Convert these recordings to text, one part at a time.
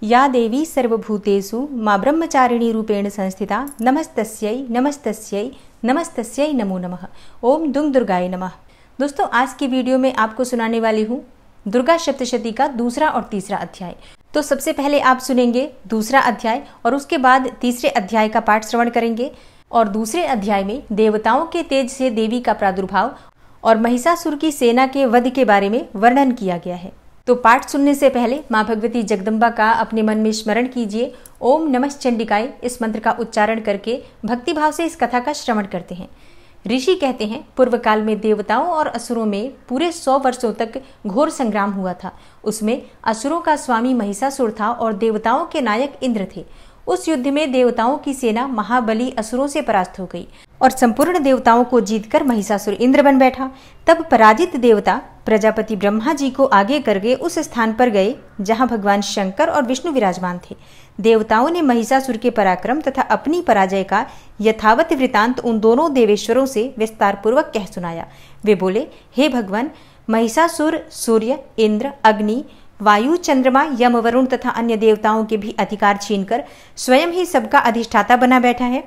या देवी सर्वभूतेषु मां ब्रह्मचारिणी रूपेण संस्थिता नमस्तस्यै नमस्तस्यै नमस्तस्यै नमो नमः। ओम दुंग दुर्गाय नमः। दोस्तों, आज की वीडियो में आपको सुनाने वाली हूँ दुर्गा सप्तशती का दूसरा और तीसरा अध्याय। तो सबसे पहले आप सुनेंगे दूसरा अध्याय और उसके बाद तीसरे अध्याय का पाठ श्रवण करेंगे। और दूसरे अध्याय में देवताओं के तेज से देवी का प्रादुर्भाव और महिषासुर की सेना के वध के बारे में वर्णन किया गया है। तो पाठ सुनने से पहले माँ भगवती जगदम्बा का अपने मन में स्मरण कीजिए। ओम नमः चंडिकाय इस मंत्र का उच्चारण करके भक्तिभाव से इस कथा का श्रवण करते हैं। ऋषि कहते हैं, पूर्व काल में देवताओं और असुरों में पूरे 100 वर्षों तक घोर संग्राम हुआ था। उसमें असुरों का स्वामी महिषासुर था और देवताओं के नायक इंद्र थे। उस युद्ध में देवताओं की सेना महाबली असुरों से परास्त हो गई और संपूर्ण देवताओं को जीतकर महिषासुर इंद्र बन बैठा। तब पराजित देवता प्रजापति ब्रह्मा जी को आगे करके उस स्थान पर गए जहां भगवान शंकर और विष्णु विराजमान थे। देवताओं ने महिषासुर के पराक्रम तथा अपनी पराजय का यथावत वृतांत उन दोनों देवेश्वरों से विस्तार पूर्वक कह सुनाया। वे बोले, हे भगवान, महिषासुर सूर्य, इंद्र, अग्नि, वायु, चंद्रमा, यम, वरुण तथा अन्य देवताओं के भी अधिकार छीनकर स्वयं ही सबका अधिष्ठाता बना बैठा है।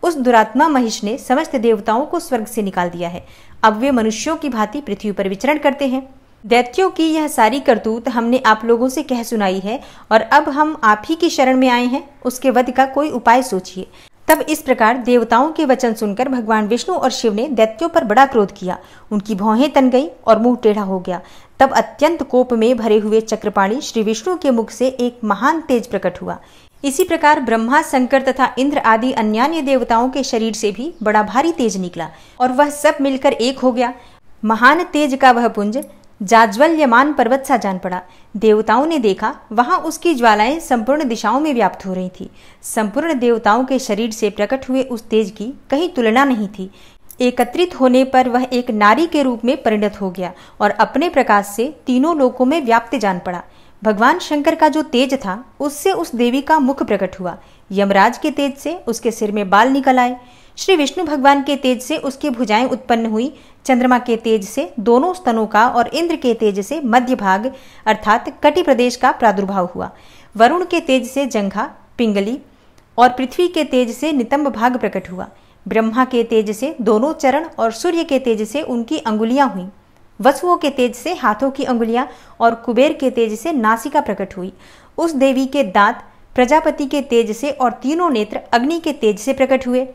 उस दुरात्मा महिष ने समस्त देवताओं को स्वर्ग से निकाल दिया है। अब वे मनुष्यों की भांति पृथ्वी पर विचरण करते हैं। दैत्यों की यह सारी करतूत हमने आप लोगों से कह सुनाई है और अब हम आप ही की शरण में आए हैं। उसके वध का कोई उपाय सोचिए। तब इस प्रकार देवताओं के वचन सुनकर भगवान विष्णु और शिव ने दैत्यों पर बड़ा क्रोध किया। उनकी भौहें तन गई और मुंह टेढ़ा हो गया। तब अत्यंत कोप में भरे हुए चक्रपाणी श्री विष्णु के मुख से एक महान तेज प्रकट हुआ। इसी प्रकार ब्रह्मा, शंकर तथा इंद्र आदि अन्यान्य देवताओं के शरीर से भी बड़ा भारी तेज निकला और वह सब मिलकर एक हो गया। महान तेज का वह पुंज जाज्वल्यमान पर्वत सा जान पड़ा। देवताओं ने देखा, वहां उसकी ज्वालाएं संपूर्ण दिशाओं में व्याप्त हो रही थी। संपूर्ण देवताओं के शरीर से प्रकट हुए उस तेज की कहीं तुलना नहीं थी। एकत्रित होने पर वह एक नारी के रूप में परिणत हो गया और अपने प्रकाश से तीनों लोकों में व्याप्त जान पड़ा। भगवान शंकर का जो तेज था उससे उस देवी का मुख प्रकट हुआ। यमराज के तेज से उसके सिर में बाल निकल आए। श्री विष्णु भगवान के तेज से उसकी भुजाएं उत्पन्न हुई। चंद्रमा के तेज से दोनों स्तनों का और इंद्र के तेज से मध्य भाग अर्थात कटि प्रदेश का प्रादुर्भाव हुआ। वरुण के तेज से जंघा, पिंगली और पृथ्वी के तेज से नितंब भाग प्रकट हुआ। ब्रह्मा के तेज से दोनों चरण और सूर्य के तेज से उनकी अंगुलियां हुई। वसुओं के तेज से हाथों की अंगुलियां और कुबेर के तेज से नासिका प्रकट हुई। उस देवी के दांत प्रजापति के तेज से और तीनों नेत्र अग्नि के तेज से प्रकट हुए।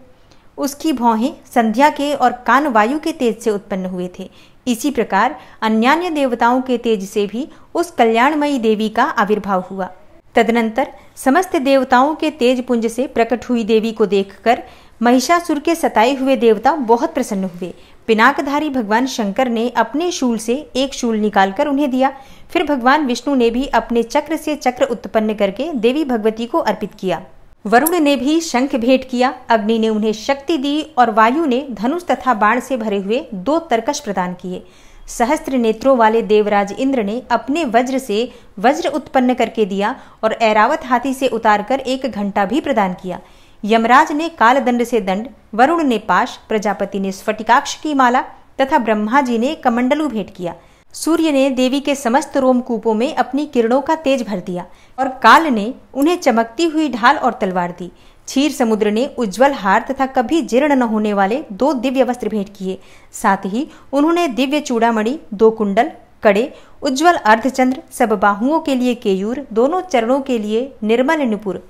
उसकी भौहें संध्या के और कान वायु के तेज से उत्पन्न हुए थे। इसी प्रकार अन्यान्य देवताओं के तेज से भी उस कल्याणमयी देवी का आविर्भाव हुआ। तदनंतर समस्त देवताओं के तेज पुंज से प्रकट हुई देवी को देखकर महिषासुर के सताए हुए देवता बहुत प्रसन्न हुए। पिनाकधारी भगवान शंकर ने अपने शूल से एक शूल निकालकर उन्हें दिया। फिर भगवान विष्णु ने भी अपने चक्र से चक्र उत्पन्न करके देवी भगवती को अर्पित किया। वरुण ने भी शंख भेंट किया। अग्नि ने उन्हें शक्ति दी और वायु ने धनुष तथा बाण से भरे हुए 2 तरकश प्रदान किए। सहस्त्र नेत्रों वाले देवराज इंद्र ने अपने वज्र से वज्र उत्पन्न करके दिया और ऐरावत हाथी से उतारकर एक घंटा भी प्रदान किया। यमराज ने कालदंड से दंड, वरुण ने पाश, प्रजापति ने स्फटिकाक्ष की माला तथा ब्रह्मा जी ने कमंडलू भेंट किया। सूर्य ने देवी के समस्त रोमकूपों में अपनी किरणों का तेज भर दिया और काल ने उन्हें चमकती हुई ढाल और तलवार दी। क्षीर समुद्र ने उज्जवल हार तथा कभी जीर्ण न होने वाले 2 दिव्य वस्त्र भेंट किए। साथ ही उन्होंने दिव्य चूड़ामणि, 2 कुंडल, कड़े, उज्जवल अर्धचंद्र, सब बाहुओं के लिए केयूर, दोनों चरणों के लिए निर्मल नुपुर,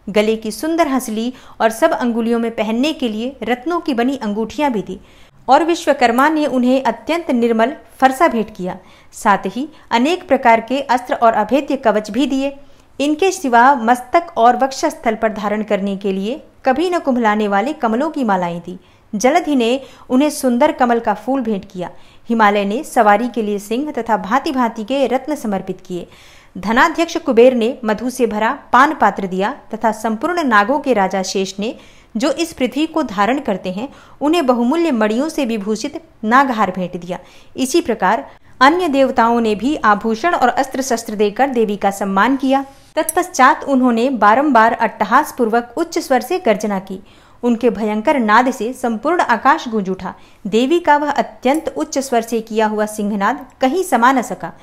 गले की सुंदर हंसली और सब अंगुलियों में पहनने के लिए रत्नों की बनी अंगूठियां भी दी। और विश्वकर्मा ने उन्हें अत्यंत निर्मल फरसा भेंट किया। साथ ही अनेक प्रकार के अस्त्र और अभेद्य कवच भी दिए। इनके सिवा मस्तक और वक्षस्थल पर धारण करने के लिए कभी न कुम्भलाने वाले कमलों की मालाएं दी। जलधि ने उन्हें सुंदर कमल का फूल भेंट किया। हिमालय ने सवारी के लिए सिंह तथा भांति भांति के रत्न समर्पित किए। धनाध्यक्ष कुबेर ने मधु से भरा पान पात्र दिया तथा संपूर्ण नागों के राजा शेष ने, जो इस पृथ्वी को धारण करते हैं, उन्हें बहुमूल्य मणियों से विभूषित नागहार भेंट दिया। इसी प्रकार अन्य देवताओं ने भी आभूषण और अस्त्र शस्त्र देकर देवी का सम्मान किया। तत्पश्चात उन्होंने बारंबार अट्टहास पूर्वक उच्च स्वर से गर्जना की। उनके भयंकर नाद से संपूर्ण आकाश गूंज उठा। देवी का वह अत्यंत उच्च स्वर से किया हुआ सिंहनाद कहीं समा न सका।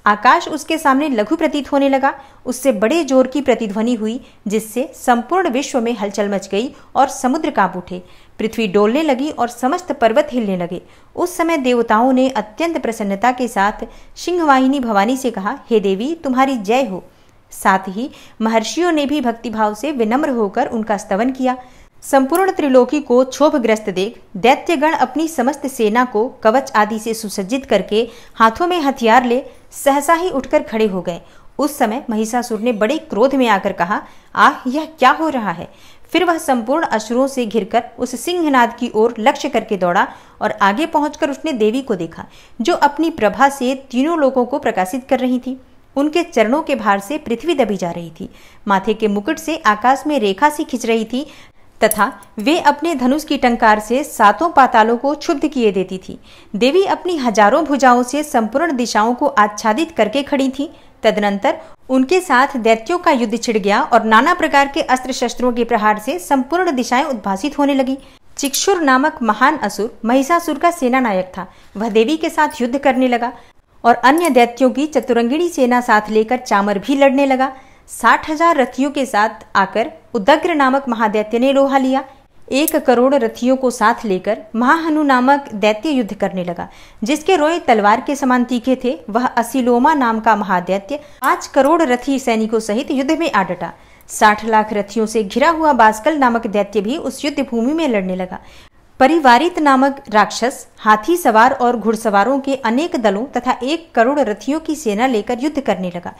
आकाश उसके सामने लघु प्रतीत होने लगा। उससे बड़े जोर की प्रतिध्वनि हुई, जिससे संपूर्ण विश्व में हलचल मच गई और समुद्र कांप उठे। पृथ्वी डोलने लगी और समस्त पर्वत हिलने लगे। उस समय देवताओं ने अत्यंत प्रसन्नता के साथ सिंहवाहिनी भवानी से कहा, हे देवी, तुम्हारी जय हो। साथ ही महर्षियों ने भी भक्तिभाव से विनम्र होकर उनका स्तवन किया। संपूर्ण त्रिलोकी को क्षोभग्रस्त देख दैत्यगण अपनी समस्त सेना को कवच आदि से सुसज्जित करके हाथों में हथियार ले सहसा ही उठकर खड़े हो गए। उस समय महिषासुर ने बड़े क्रोध में आकर कहा, आह, यह क्या हो रहा है। फिर वह संपूर्ण असुरों से घिरकर उस सिंहनाद की ओर लक्ष्य करके दौड़ा और आगे पहुंचकर उसने देवी को देखा, जो अपनी प्रभा से तीनों लोगों को प्रकाशित कर रही थी। उनके चरणों के भार से पृथ्वी दबी जा रही थी। माथे के मुकुट से आकाश में रेखा सी खिंच रही थी तथा वे अपने धनुष की टंकार से सातों पातालों को क्षुब्ध किए देती थी। देवी अपनी हजारों भुजाओं से संपूर्ण दिशाओं को आच्छादित करके खड़ी थी। तदनंतर उनके साथ दैत्यों का युद्ध छिड़ गया और नाना प्रकार के अस्त्र शस्त्रों के प्रहार से संपूर्ण दिशाएं उद्भासित होने लगी। चिक्षुर नामक महान असुर महिषासुर का सेना नायक था। वह देवी के साथ युद्ध करने लगा और अन्य दैत्यों की चतुरंगिणी सेना साथ लेकर चामर भी लड़ने लगा। 60,000 रथियों के साथ आकर उदग्र नामक महादैत्य ने लोहा लिया। 1 करोड़ रथियों को साथ लेकर महाहनु नामक दैत्य युद्ध करने लगा, जिसके रोए तलवार के समान तीखे थे। वह असिलोमा नाम का महादैत्य 5 करोड़ रथी सैनिकों सहित युद्ध में आ डटा। 60 लाख रथियों से घिरा हुआ बास्कल नामक दैत्य भी उस युद्ध भूमि में लड़ने लगा। परिवारित नामक राक्षस हाथी सवार और घुड़सवारों के अनेक दलों तथा 1 करोड़ रथियों की सेना लेकर युद्ध करने लगा।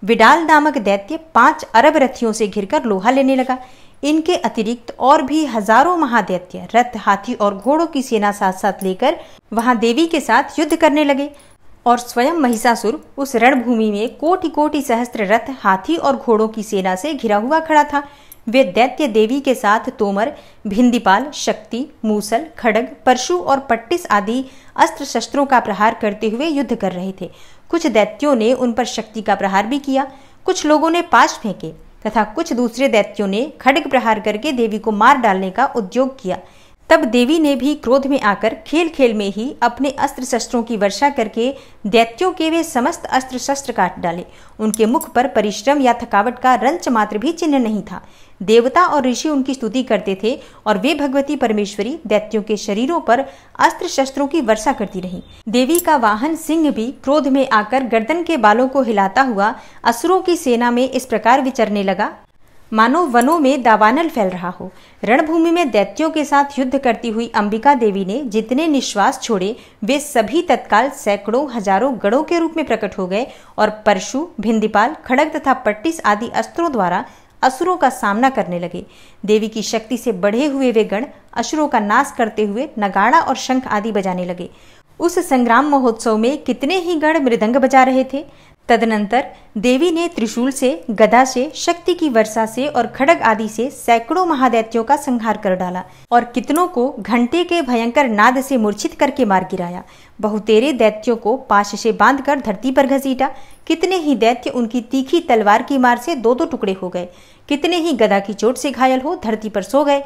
विडाल नामक दैत्य 5 अरब रथियों से घिरकर लोहा लेने लगा। इनके अतिरिक्त और भी हजारों महादैत्य रथ, हाथी और घोड़ों की सेना साथ साथ लेकर वहां देवी के साथ युद्ध करने लगे। और स्वयं महिषासुर उस रणभूमि में कोटि कोटि सहस्त्र रथ, हाथी और घोड़ों की सेना से घिरा हुआ खड़ा था। वे दैत्य देवी के साथ तोमर, भिंदीपाल, शक्ति, मूसल, खड्ग, परशु और पट्टिस आदि अस्त्र शस्त्रों का प्रहार करते हुए युद्ध कर रहे थे। कुछ दैत्यों ने उन पर शक्ति का प्रहार भी किया। कुछ लोगों ने पाश फेंके तथा कुछ दूसरे दैत्यों ने खड्ग प्रहार करके देवी को मार डालने का उद्योग किया। तब देवी ने भी क्रोध में आकर खेल खेल में ही अपने अस्त्र शस्त्रों की वर्षा करके दैत्यों के वे समस्त अस्त्र शस्त्र काट डाले। उनके मुख पर परिश्रम या थकावट का रंच मात्र भी चिन्ह नहीं था। देवता और ऋषि उनकी स्तुति करते थे और वे भगवती परमेश्वरी दैत्यों के शरीरों पर अस्त्र शस्त्रों की वर्षा करती रहीं। देवी का वाहन सिंह भी क्रोध में आकर गर्दन के बालों को हिलाता हुआ असुरों की सेना में इस प्रकार विचरने लगा, मानो वनों में दावानल फैल रहा हो। रणभूमि में दैत्यों के साथ युद्ध करती हुई अंबिका देवी ने जितने निश्वास छोड़े, वे सभी तत्काल सैकड़ों हजारों गणों के रूप में प्रकट हो गए और परशु, भिंदीपाल, खड्ग तथा पट्टिस आदि अस्त्रों द्वारा असुरों का सामना करने लगे। देवी की शक्ति से बढ़े हुए वे गण असुरों का नाश करते हुए नगाड़ा और शंख आदि बजाने लगे। उस संग्राम महोत्सव में कितने ही गण मृदंग बजा रहे थे। तदनंतर देवी ने त्रिशूल से, गदा से, शक्ति की वर्षा से और खड्ग आदि से सैकड़ों महादैत्यों का संहार कर डाला और कितनों को घंटे के भयंकर नाद से मूर्छित करके मार गिराया। बहुतेरे दैत्यों को पाश से बांधकर धरती पर घसीटा। कितने ही दैत्य उनकी तीखी तलवार की मार से 2-2 टुकड़े हो गए। कितने ही गदा की चोट से घायल हो धरती पर सो गए।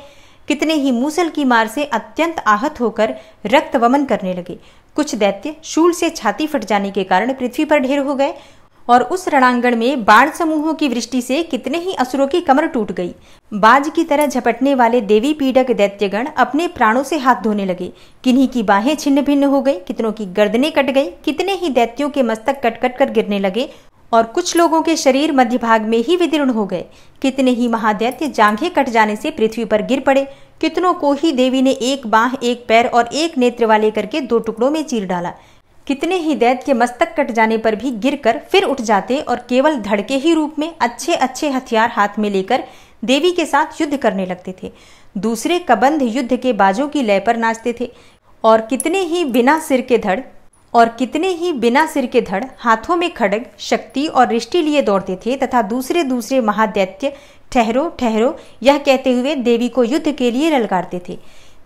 कितने ही मूसल की मार से अत्यंत आहत होकर रक्त वमन करने लगे। कुछ दैत्य शूल से छाती फट जाने के कारण पृथ्वी पर ढेर हो गए और उस रणांगण में बाण समूहों की वृष्टि से कितने ही असुरों की कमर टूट गई। बाज की तरह झपटने वाले देवी पीड़क दैत्यगण अपने प्राणों से हाथ धोने लगे। किन्हीं की बाहें छिन्न भिन्न हो गई, कितनों की गर्दनें कट गई, कितने ही दैत्यों के मस्तक कट कट कर गिरने लगे और कुछ लोगों के शरीर मध्य भाग में ही विदीर्ण हो गए। कितने ही महादैत्य जांघें कट जाने से पृथ्वी पर गिर पड़े। कितनों को ही देवी ने 1 बाह, 1 पैर और 1 नेत्र वाले करके 2 टुकड़ों में चीर डाला। कितने ही दैत्य मस्तक कट जाने पर भी गिरकर फिर उठ जाते और केवल धड़ के ही रूप में अच्छे अच्छे हथियार हाथ में लेकर देवी के साथ युद्ध करने लगते थे। दूसरे कबंध युद्ध के बाजों की लय पर नाचते थे और कितने ही बिना सिर के धड़ हाथों में खड्ग, शक्ति और रिष्टि लिए दौड़ते थे तथा दूसरे दूसरे महादैत्य ठहरो ठहरो यह कहते हुए देवी को युद्ध के लिए ललकारते थे।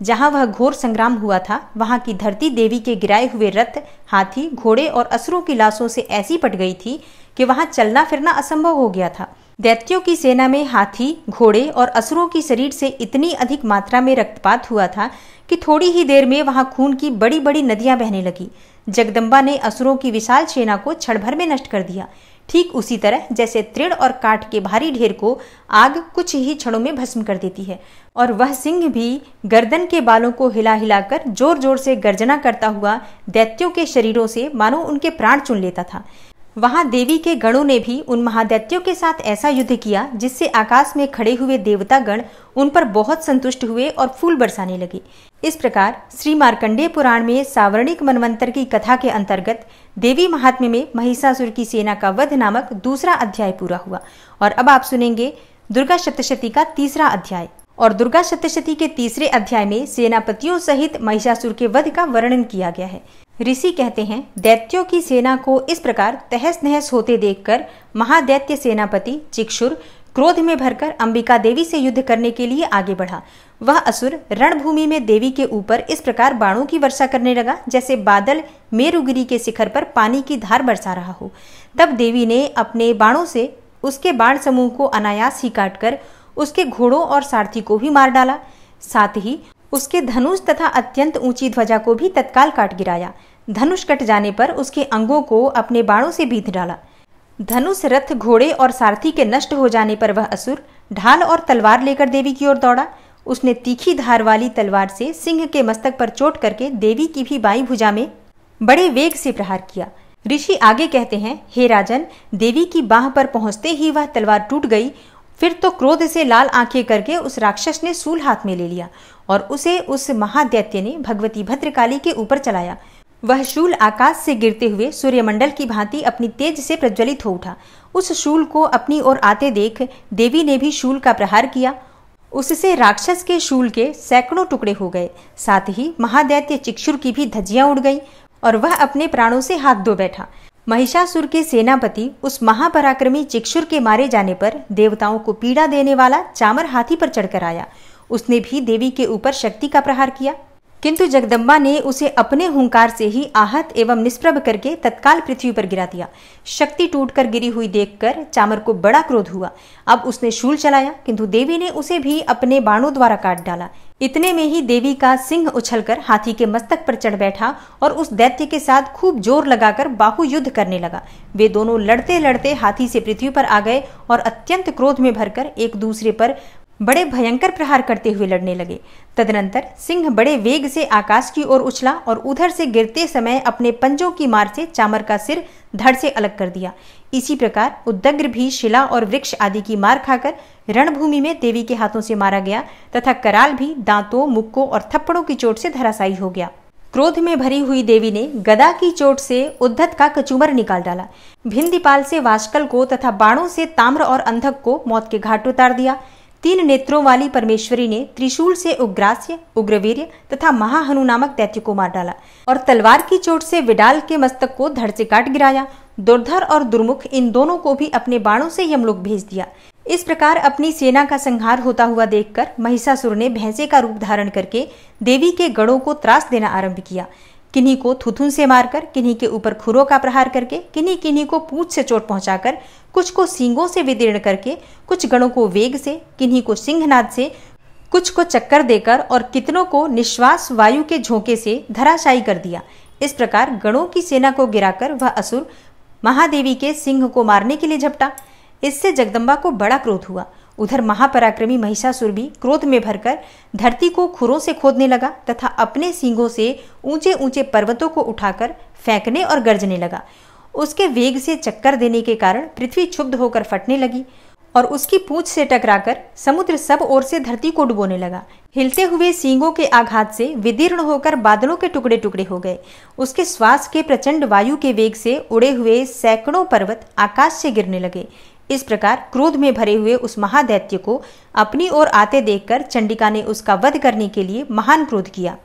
जहां वह घोर संग्राम हुआ था, वहां की धरती देवी के गिराए हुए रथ, हाथी, घोड़े और असुरों की लाशों से ऐसी पट गई थी कि वहां चलना फिरना असंभव हो गया था। दैत्यों की सेना में हाथी, घोड़े और असुरों की शरीर से इतनी अधिक मात्रा में रक्तपात हुआ था कि थोड़ी ही देर में वहां खून की बड़ी बड़ी नदियां बहने लगी। जगदम्बा ने असुरों की विशाल सेना को क्षण भर में नष्ट कर दिया, ठीक उसी तरह जैसे तृण और काठ के भारी ढेर को आग कुछ ही क्षणों में भस्म कर देती है। और वह सिंह भी गर्दन के बालों को हिला हिलाकर जोर जोर से गर्जना करता हुआ दैत्यों के शरीरों से मानो उनके प्राण चुन लेता था। वहां देवी के गणों ने भी उन महादैत्यों के साथ ऐसा युद्ध किया जिससे आकाश में खड़े हुए देवता गण उन पर बहुत संतुष्ट हुए और फूल बरसाने लगे। इस प्रकार श्री मार्कंडेय पुराण में सावर्णिक मनवंतर की कथा के अंतर्गत देवी महात्म्य में महिषासुर की सेना का वध नामक दूसरा अध्याय पूरा हुआ। और अब आप सुनेंगे दुर्गा सप्तशती का तीसरा अध्याय। और दुर्गा सप्तशती के तीसरे अध्याय में सेनापतियों सहित महिषासुर के वध का वर्णन किया गया है। ऋषि कहते हैं, दैत्यों की सेना को इस प्रकार तहस नहस होते देखकर महादैत्य सेनापति चिक्षुर क्रोध में भरकर अंबिका देवी से युद्ध करने के लिए आगे बढ़ा। वह असुर रणभूमि में देवी के ऊपर इस प्रकार बाणों की वर्षा करने लगा जैसे बादल मेरुगिरी के शिखर पर पानी की धार बरसा रहा हो। तब देवी ने अपने बाणों से उसके बाण समूह को अनायास ही काटकर उसके घोड़ों और सारथी को भी मार डाला। साथ ही उसके धनुष तथा अत्यंत ऊंची ध्वजा को भी तत्काल काट गिराया। धनुष कट जाने पर उसके अंगों को अपने बाणों से बींध डाला। धनुष, रथ, घोड़े और सारथी के नष्ट हो जाने पर वह असुर ढाल और तलवार लेकर देवी की ओर दौड़ा। उसने तीखी धार वाली तलवार से सिंह के मस्तक पर चोट करके देवी की भी बाईं भुजा में बड़े वेग से प्रहार किया। ऋषि आगे कहते हैं, हे राजन, देवी की बाह पर पहुंचते ही वह तलवार टूट गई। फिर तो क्रोध से लाल आंखें करके उस राक्षस ने सूल हाथ में ले लिया और उसे उस महादैत्य ने भगवती भद्रकाली के ऊपर चलाया। वह शूल आकाश से गिरते हुए सूर्यमंडल की भांति अपनी तेज से प्रज्वलित हो उठा। उस शूल को अपनी ओर आते देख देवी ने भी शूल का प्रहार किया। उससे राक्षस के शूल के सैकड़ों टुकड़े हो गए। साथ ही महादैत्य चिक्षुर की भी धज्जियां उड़ गई और वह अपने प्राणों से हाथ धो बैठा। महिषासुर के सेनापति उस महापराक्रमी चिक्षुर के मारे जाने पर देवताओं को पीड़ा देने वाला चामर हाथी पर चढ़कर आया। उसने भी देवी के ऊपर शक्ति का प्रहार किया, किंतु जगदम्बा ने उसे अपने हुंकार से ही आहत एवं निष्प्रभ करके तत्काल पृथ्वी पर गिरा दिया। शक्ति टूटकर गिरी हुई देखकर चामर को बड़ा क्रोध हुआ। अब उसने शूल चलाया, किंतु देवी ने उसे भी अपने बाणों द्वारा काट डाला। इतने में ही देवी का सिंह उछलकर हाथी के मस्तक पर चढ़ बैठा और उस दैत्य के साथ खूब जोर लगाकर बाहु युद्ध करने लगा। वे दोनों लड़ते लड़ते हाथी से पृथ्वी पर आ गए और अत्यंत क्रोध में भरकर एक दूसरे पर बड़े भयंकर प्रहार करते हुए लड़ने लगे। तदनंतर सिंह बड़े वेग से आकाश की ओर उछला और उधर से गिरते समय अपने पंजों की मार से चामर का सिर धड़ से अलग कर दिया। इसी प्रकार उद्दग्र भी शिला और वृक्ष आदि की मार खाकर रणभूमि में देवी के हाथों से मारा गया तथा कराल भी दांतों, मुक्कों और थप्पड़ों की चोट से धराशायी हो गया। क्रोध में भरी हुई देवी ने गदा की चोट से उद्धत का कचूमर निकाल डाला। भिंदीपाल से वाष्कल को तथा बाणों से ताम्र और अंधक को मौत के घाट उतार दिया। 3 नेत्रों वाली परमेश्वरी ने त्रिशूल से उग्रास्य, उग्रवीर्य तथा महाहनु नामक दैत्य को मार डाला और तलवार की चोट से विडाल के मस्तक को धड़ से काट गिराया। दुर्धर और दुर्मुख इन दोनों को भी अपने बाणों से यमलोक भेज दिया। इस प्रकार अपनी सेना का संहार होता हुआ देखकर महिषासुर ने भैंसे का रूप धारण करके देवी के गणों को त्रास देना आरंभ किया। किन्हीं को थुथुन से मारकर, किन्हीं के ऊपर खुरों का प्रहार करके, किन्हीं किन्हीं को पूंछ से चोट पहुंचाकर, कुछ को सींगों से विदीर्ण करके, कुछ गणों को वेग से, किन्हीं को सिंहनाद से, कुछ को चक्कर देकर और कितनों को निश्वास वायु के झोंके से धराशायी कर दिया। इस प्रकार गणों की सेना को गिराकर वह असुर महादेवी के सिंह को मारने के लिए झपटा। इससे जगदम्बा को बड़ा क्रोध हुआ। उधर महापराक्रमी महिषासुर भी क्रोध में भरकर धरती को खुरों से खोदने लगा तथा अपने सींगों से ऊंचे ऊंचे पर्वतों को उठाकर फेंकने और गरजने लगा। उसके वेग से चक्कर देने के कारण पृथ्वी क्षुब्ध होकर फटने लगी और उसकी पूंछ से टकराकर समुद्र सब ओर से धरती को डुबोने लगा। हिलते हुए सींगों के आघात से विदीर्ण होकर बादलों के टुकड़े टुकड़े हो गए। उसके श्वास के प्रचंड वायु के वेग से उड़े हुए सैकड़ों पर्वत आकाश से गिरने लगे। इस प्रकार क्रोध में भरे हुए उस महादैत्य को अपनी ओर आते देखकर चंडिका ने उसका वध करने के लिए महान क्रोध किया।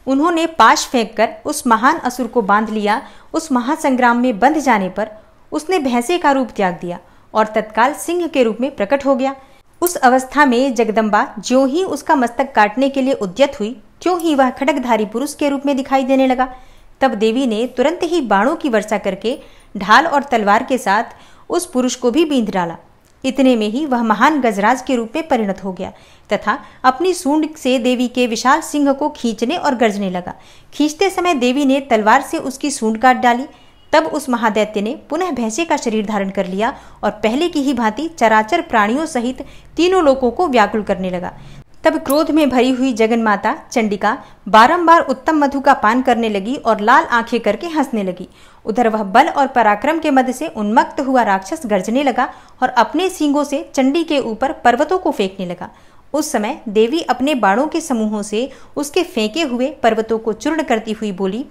उन्होंने पाश फेंककर उस महान असुर को बांध लिया। उस महासंग्राम में बंध जाने पर उसने भैंसे का रूप त्याग दिया और तत्काल सिंह के रूप में प्रकट हो गया। उस अवस्था में जगदम्बा ज्यों ही उसका मस्तक काटने के लिए उद्यत हुई, त्यों ही वह खड्गधारी पुरुष के रूप में दिखाई देने लगा। तब देवी ने तुरंत ही बाणों की वर्षा करके ढाल और तलवार के साथ उस पुरुष को भी बींध डाला। इतने में ही वह महान गजराज के रूप में परिणत हो गया तथा अपनी सूंड से देवी के विशाल सिंह को खींचने और गर्जने लगा। खींचते समय देवी ने तलवार से उसकी सूंड काट डाली। तब उस महादैत्य ने पुनः भैंसे का शरीर धारण कर लिया और पहले की ही भांति चराचर प्राणियों सहित तीनों लोकों को व्याकुल करने लगा। तब क्रोध में भरी हुई जगन्माता चंडिका बारंबार उत्तम मधु का पान करने लगी और लाल आंखें करके हंसने लगी। उधर वह बल और पराक्रम के मद से उन्मत्त हुआ राक्षस गर्जने लगा और अपने सींगों से चंडी के ऊपर पर्वतों को फेंकने लगा। उस समय देवी अपने बाणों के समूहों से उसके फेंके हुए पर्वतों को चूर्ण करती हुई बोली।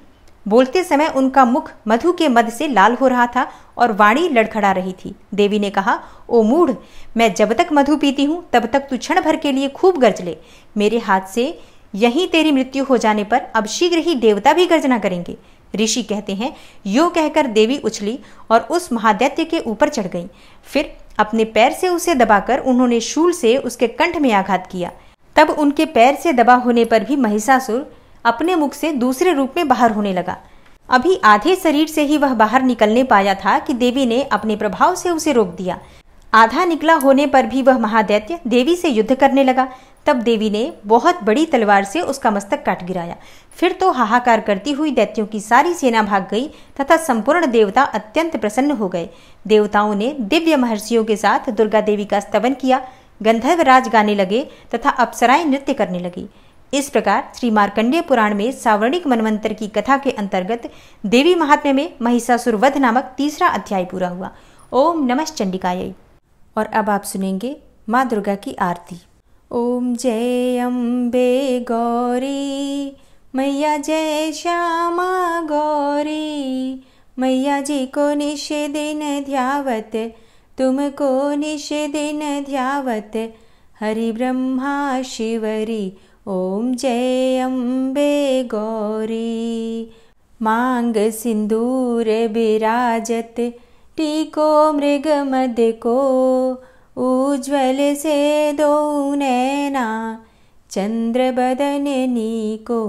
बोलते समय उनका मुख मधु के मद से लाल हो रहा था और वाणी लड़खड़ा रही थी। देवी ने कहा, ओ मूढ़, मैं जब तक मधु पीती हूँ तब तक तू क्षण भर के लिए खूब गर्ज ले। मेरे हाथ से यहीं तेरी मृत्यु हो जाने पर अब शीघ्र ही देवता भी गर्जना करेंगे। ऋषि कहते हैं, यो कहकर देवी उछली और उस महादैत्य के ऊपर चढ़ गई। फिर अपने पैर से उसे दबाकर उन्होंने शूल से उसके कंठ में आघात किया। तब उनके पैर से दबा होने पर भी महिषासुर अपने मुख से दूसरे रूप में बाहर होने लगा। अभी आधे शरीर से ही वह बाहर निकलने पाया था कि देवी ने अपने प्रभाव से उसे रोक दिया। आधा निकला होने पर भी वह महादैत्य देवी से युद्ध करने लगा। तब देवी ने बहुत बड़ी तलवार से उसका मस्तक काट गिराया। फिर तो हाहाकार करती हुई दैत्यों की सारी सेना भाग गई तथा संपूर्ण देवता अत्यंत प्रसन्न हो गए। देवताओं ने दिव्य महर्षियों के साथ दुर्गा देवी का स्तवन किया। गंधर्व राज गाने लगे तथा अप्सराएं नृत्य करने लगी। इस प्रकार श्री मार्कंडेय पुराण में सावर्णिक मनवंतर की कथा के अंतर्गत देवी महात्म्य में महिषासुर वध नामक तीसरा अध्याय पूरा हुआ। ओम नमः चंडिकायै। और अब आप सुनेंगे माँ दुर्गा की आरती। ओम जय अम्बे गौरी मैया, जय श्यामा गौरी मैया जी को निश दिन ध्यावत, तुमको निश दिन ध्यावत, हरि ब्रह्मा शिवरी। ओम जय अम्बे गौरी। मांग सिंदूर विराजत, टीको मृग मद को, उज्ज्वल से दो नैना, चंद्र बदन नीको।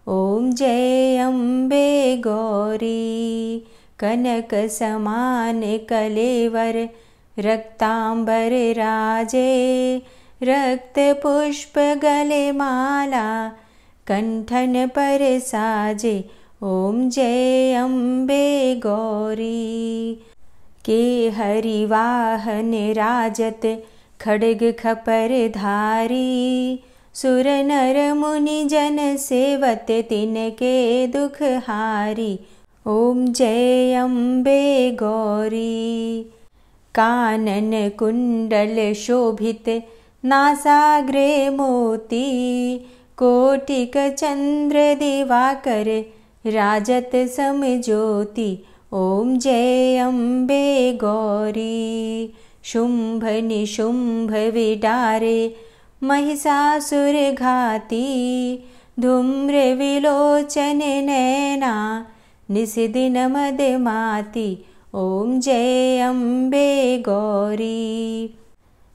ओम जय अम्बे गौरी। कनक समान कलेवर, रक्तांबर राजे, रक्त पुष्प गले माला, कंठन पर साजे। ओम जय अम्बे गौरी। के हरि वाहन राजत, खड्ग खपर धारी, सुर नर मुनि जन सेवत, तिनके दुख हारी। ओम जय अम्बे गौरी। कानन कुंडल शोभित, नासाग्रे मोती, कोटिक चंद्र दिवाकर, राजत समज्योति। ओम जय अम्बे गौरी। शुंभ निशुंभ विडारे, महिषासुर घाती, धूम्र विलोचन नैना, निशिदिन मदमाती। ओम जय अम्बे गौरी।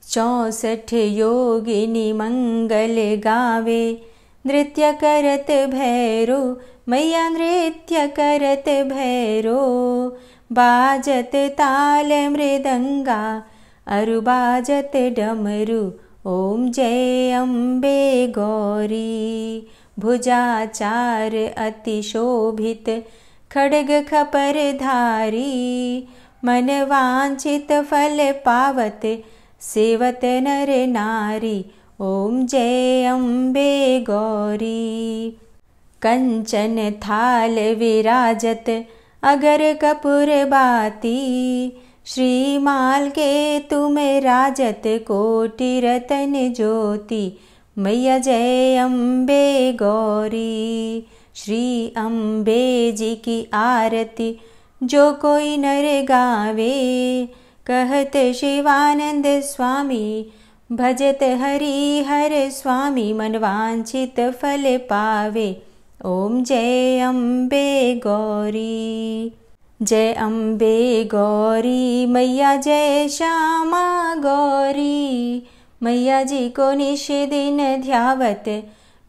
64 योगिनी मंगल गावे, नृत्य करत भैरो मैया, नृत्य करत भैरो, बाजत ताल मृदंगा, अरु बाजत डमरू। ओम जय अम्बे गौरी। भुजाचार अति शोभित, खड्ग खपर धारी, मन वांछित फल पावत, सेवत नर नारी। ओम जय अम्बे गौरी। कंचन थाल विराजत, अगर कपूर बाती, श्रीमाल के तुम राजत, कोटि रतन ज्योति। मैया जय अम्बे गौरी। श्री अम्बे जी की आरती, जो कोई नर गावे, कहत शिवानंद स्वामी, भजत हरि हर स्वामी, मनवांछित फल पावे। ओम जय अम्बे गौरी। जय अम्बे गौरी मैया, जय श्यामा गौरी मैया जी को निश दिन ध्यावत,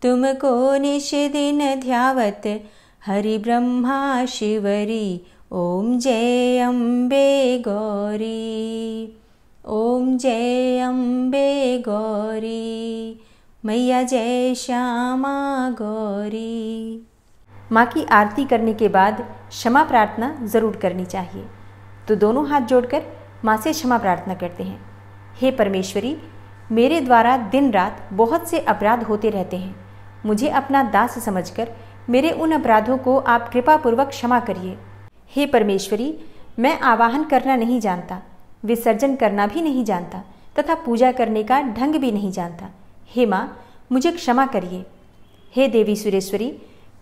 तुमको निश दिन ध्यावत, हरि ब्रह्मा शिवरी। ओम जय अम्बे गौरी। ओम जय अम्बे गौरी, मैया जय श्यामा गौरी। माँ की आरती करने के बाद क्षमा प्रार्थना ज़रूर करनी चाहिए। तो दोनों हाथ जोड़कर माँ से क्षमा प्रार्थना करते हैं। हे परमेश्वरी, मेरे द्वारा दिन रात बहुत से अपराध होते रहते हैं। मुझे अपना दास समझकर मेरे उन अपराधों को आप कृपापूर्वक क्षमा करिए। हे परमेश्वरी, मैं आवाहन करना नहीं जानता, विसर्जन करना भी नहीं जानता तथा पूजा करने का ढंग भी नहीं जानता। हे माँ, मुझे क्षमा करिए। हे देवी सुरेश्वरी,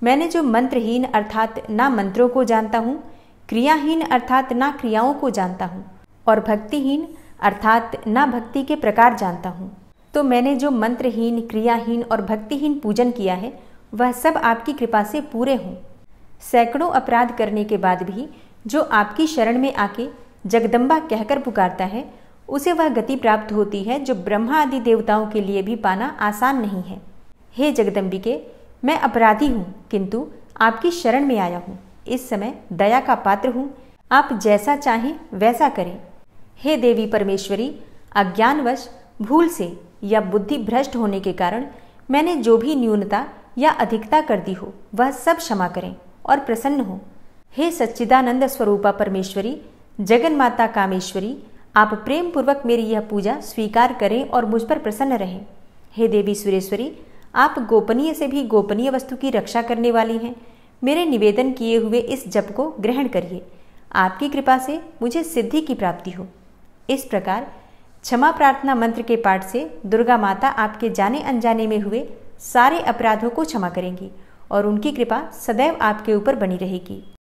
मैंने जो मंत्रहीन अर्थात ना मंत्रों को जानता हूँ, क्रियाहीन अर्थात ना क्रियाओं को जानता हूँ और भक्तिहीन अर्थात ना भक्ति के प्रकार जानता हूँ, तो मैंने जो मंत्रहीन, क्रियाहीन और भक्तिहीन पूजन किया है वह सब आपकी कृपा से पूरे हों। सैकड़ों अपराध करने के बाद भी जो आपकी शरण में आके जगदम्बा कहकर पुकारता है, उसे वह गति प्राप्त होती है जो ब्रह्मा आदि देवताओं के लिए भी पाना आसान नहीं है। हे जगदम्बिके, मैं अपराधी हूँ किंतु आपकी शरण में आया हूँ। इस समय दया का पात्र हूँ, आप जैसा चाहें वैसा करें। हे देवी परमेश्वरी, अज्ञानवश, भूल से या बुद्धि भ्रष्ट होने के कारण मैंने जो भी न्यूनता या अधिकता कर दी हो वह सब क्षमा करें और प्रसन्न हो। हे सच्चिदानंद स्वरूपा परमेश्वरी, जगन माता कामेश्वरी, आप प्रेम पूर्वक मेरी यह पूजा स्वीकार करें और मुझ पर प्रसन्न रहें। हे देवी सुरेश्वरी, आप गोपनीय से भी गोपनीय वस्तु की रक्षा करने वाली हैं। मेरे निवेदन किए हुए इस जप को ग्रहण करिए। आपकी कृपा से मुझे सिद्धि की प्राप्ति हो। इस प्रकार क्षमा प्रार्थना मंत्र के पाठ से दुर्गा माता आपके जाने अनजाने में हुए सारे अपराधों को क्षमा करेंगी और उनकी कृपा सदैव आपके ऊपर बनी रहेगी।